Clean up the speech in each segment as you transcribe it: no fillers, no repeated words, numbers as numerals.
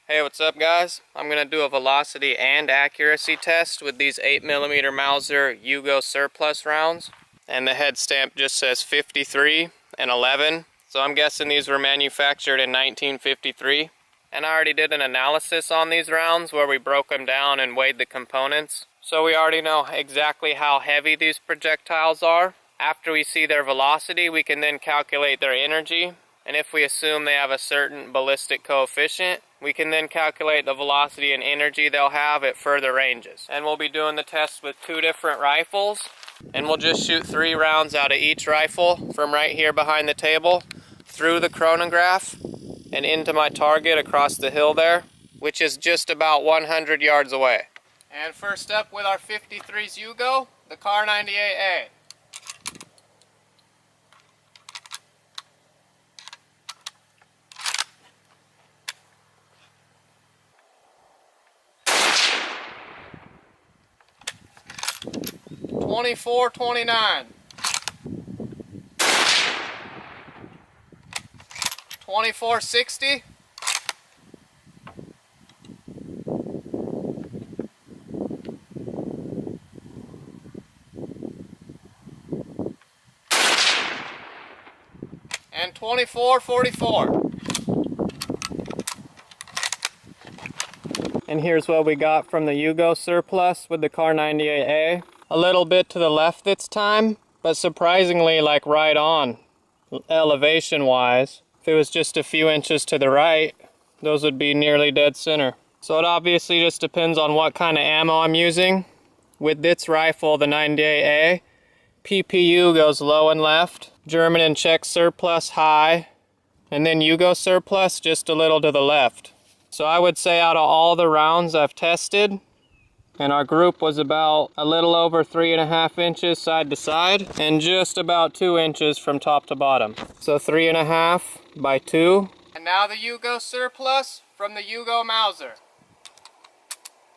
Hey, what's up guys? I'm going to do a velocity and accuracy test with these 8mm Mauser Yugo surplus rounds. And the head stamp just says 53 and 11. So I'm guessing these were manufactured in 1953. And I already did an analysis on these rounds where we broke them down and weighed the components. So we already know exactly how heavy these projectiles are. After we see their velocity, we can then calculate their energy. And if we assume they have a certain ballistic coefficient, we can then calculate the velocity and energy they'll have at further ranges. And we'll be doing the test with 2 different rifles. And we'll just shoot 3 rounds out of each rifle from right here behind the table through the chronograph and into my target across the hill there, which is just about 100 yards away. And first up with our 53's Yugo, the Car98A. $24.29, $24.60, and $24.44. And here's what we got from the Yugo surplus with the Car98A. A little bit to the left this time, but surprisingly like right on, elevation wise. If it was just a few inches to the right, those would be nearly dead center. So it obviously just depends on what kind of ammo I'm using. With this rifle, the 98A, PPU goes low and left, German and Czech surplus high, and then Yugo surplus just a little to the left. So I would say out of all the rounds I've tested, and our group was about a little over 3.5 inches side to side and just about 2 inches from top to bottom. So 3.5 by 2. And now the Yugo surplus from the Yugo Mauser.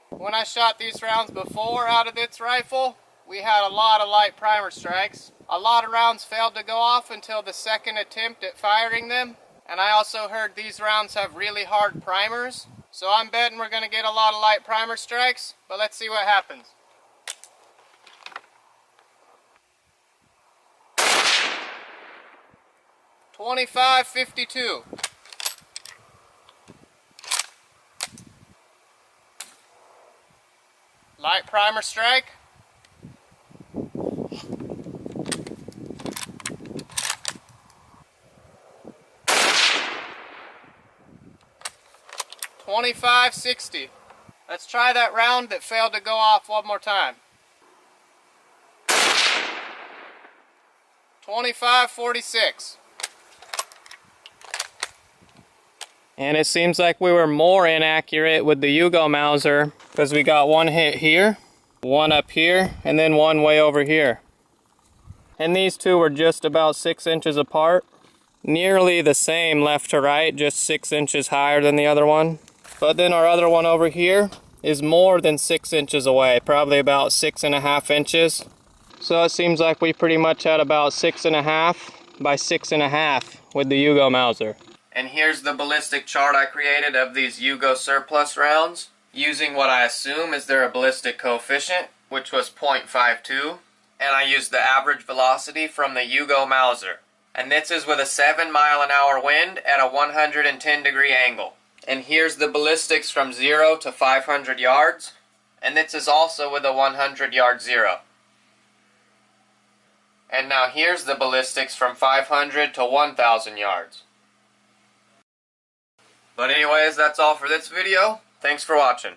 When I shot these rounds before out of this rifle, we had a lot of light primer strikes. A lot of rounds failed to go off until the second attempt at firing them. And I also heard these rounds have really hard primers. So I'm betting we're going to get a lot of light primer strikes, but let's see what happens. $25.52. Light primer strike. $25.60. Let's try that round that failed to go off one more time. $25.46. And it seems like we were more inaccurate with the Yugo Mauser because we got one hit here, one up here, and then one way over here. And these two were just about 6 inches apart. Nearly the same left to right, just 6 inches higher than the other one. But then our other one over here is more than 6 inches away, probably about 6.5 inches. So it seems like we pretty much had about 6.5 by 6.5 with the Yugo Mauser. And here's the ballistic chart I created of these Yugo surplus rounds, using what I assume is their ballistic coefficient, which was 0.52. And I used the average velocity from the Yugo Mauser. And this is with a 7-mile-an-hour wind at a 110-degree angle. And here's the ballistics from 0 to 500 yards. And this is also with a 100-yard zero. And now here's the ballistics from 500 to 1,000 yards. But anyways, that's all for this video. Thanks for watching.